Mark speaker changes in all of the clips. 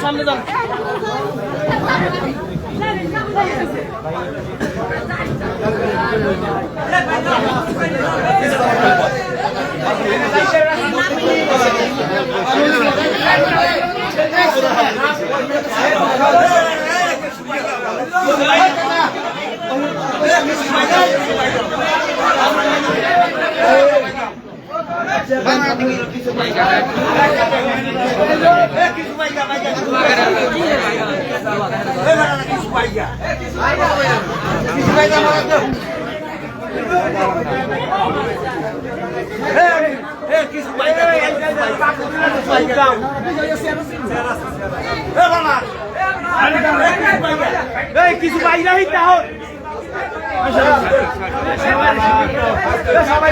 Speaker 1: সামনে যান। কিছু বাইরে তাহলে সবাই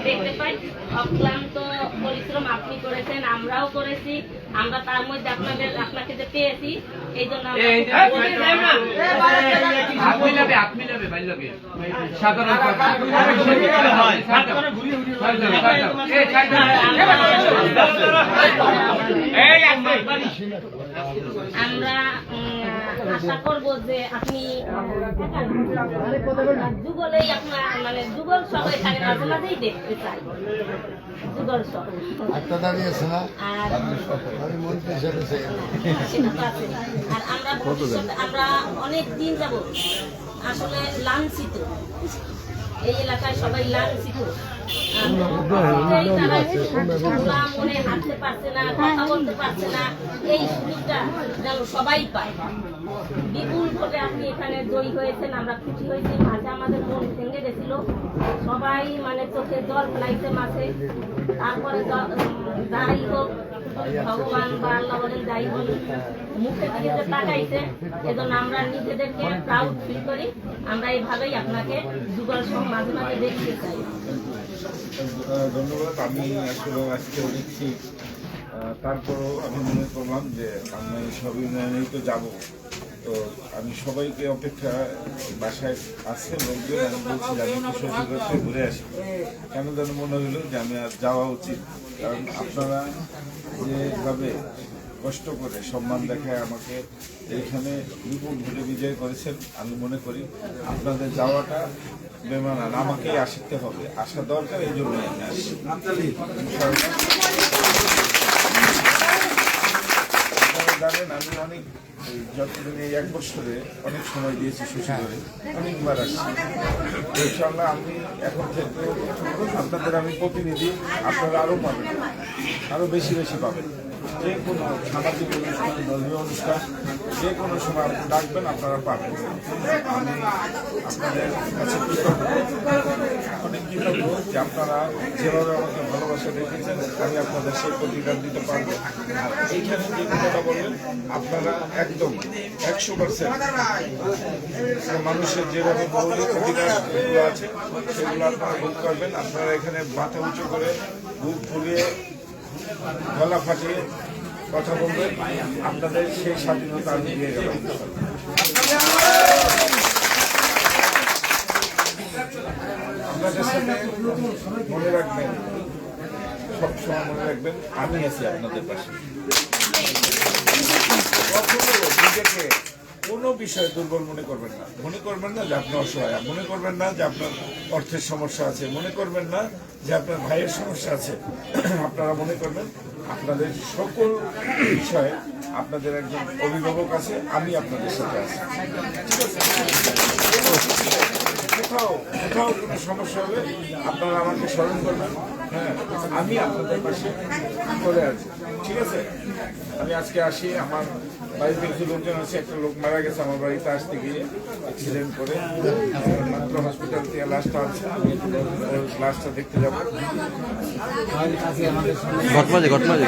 Speaker 1: দেখতে পাই অক্লান্ত পরিশ্রম আপনি করেছেন, আমরাও করেছি। আমরা তার মধ্যে আপনাকে যে পেয়েছি এই জন্য আমরা আশা করবো যে আপনি যুগলেই আপনার মানে যুগল সহ এখানে মাঝে মাঝেই দেখতে চাই। যুগল সহ আর আমরা ভবিষ্যতে আমরা অনেক দিন যাব আসলে লাঞ্ছিত, এই এলাকায় সবাই লাঞ্ছিত। মনে হাঁটতে পারছে না, কথা বলতে পারছে না, এই সুযোগটা যেন সবাই পায়। বিপুল ভোটে আপনি এখানে জয়ী হয়েছেন, আমরা খুশি হয়েছি। মাঝে আমাদের মন ভেঙে গেছিল, সবাই মানে চোখে জল ফেলাইছে মাঝে। তারপরে যাই হোক ভগবান বা আল্লাহ বলেন যাই হোক মুখের দিকে যে তাকাইছে, এজন্য আমরা নিজেদেরকে প্রাউড ফিল করি। আমরা এইভাবেই আপনাকে যুগল সহ মাঝে মাঝে দেখতে চাই।
Speaker 2: ধন্যবাদ। আমি আসলে আজকে দেখছি, তারপরও আমি মনে করলাম যে আমি সব ইউনিয়নেই তো যাবো, তো আমি সবাইকে অপেক্ষা বাসায় আসছে লোকজন, আমি বলছি যে আমি কিশোরগঞ্জে ঘুরে আসি। কেন যেন মনে হলো যে আমি আর যাওয়া উচিত, কারণ আপনারা যেভাবে কষ্ট করে সম্মান দেখায় আমাকে এইখানে বিপুল ভোটে বিজয় করেছেন, আমি মনে করি আপনাদের যাওয়াটা বেমানান, আমাকেই আসতে হবে, আসা দরকার, এই জন্যই আমি আসি। জানেন আমি অনেক যতদিন এই 1 বছরে অনেক সময় দিয়েছি শ্বশুরে, অনেকবার আসছি। ইনশাআল্লাহ আমি এখন থেকে আপনাদের আমি প্রতিনিধি, আপনারা আরও পাবেন, আরও বেশি বেশি পাবেন। যে কোনো সামাজিক অনুষ্ঠান, ধর্মীয় অনুষ্ঠান, যে কোনো সময় আপনি ডাকবেন, আপনারা পাবেন। আমি আপনাদের কাছে কৃতজ্ঞ, অনেক কৃতজ্ঞ যে আপনারা যেভাবে আমাকে ভালোবাসা দেখেছেন, আমি আপনাদের সেই প্রতিকার দিতে পারবো। আর এইখানে যে কথাটা বললেন, আপনারা একদম 100% মানুষের যেভাবে মৌলিক অধিকারগুলো আছে সেগুলো আপনারা ভোগ করবেন। আপনারা এখানে মাথা উঁচু করে বুক ফুলিয়ে গলা ফাটিয়ে কথা বলবেন, আপনাদের সেই স্বাধীনতা আমি দিয়ে গেলাম। আপনাদের সাথে মনে রাখবেন, সবসময় মনে রাখবেন আমি আছি আপনাদের পাশে। কখনো নিজেকে কোনো বিষয়ে দুর্বল মনে করবেন না। মনে করবেন না যে আপনি অসহায়, মনে করবেন না যে আপনার অর্থের সমস্যা আছে, মনে করবেন না যে আপনার ভাইয়ের সমস্যা আছে। আপনারা মনে করবেন আপনাদের সকল বিষয়ে আপনাদের একজন অভিভাবক আছে, আমি আপনাদের সাথে আছি। কোথাও কোথাও কোনো সমস্যা হলে আপনারা আমাকে স্মরণ করবেন। হ্যাঁ, আমি আপনাদের পাশে চলে আসবো, ঠিক আছে? আমি আজকে আসি, আমার বাড়িতে কিছু লোকজন আছে, একটা লোক মারা গেছে আমার বাড়িতে আসতে গিয়ে অ্যাক্সিডেন্ট করে, মাত্র হসপিটাল থেকে লাশটা আছে, আমি ওর লাশটা দেখতে যাবো।
Speaker 3: ঘটমাঝে ঘটমাঝে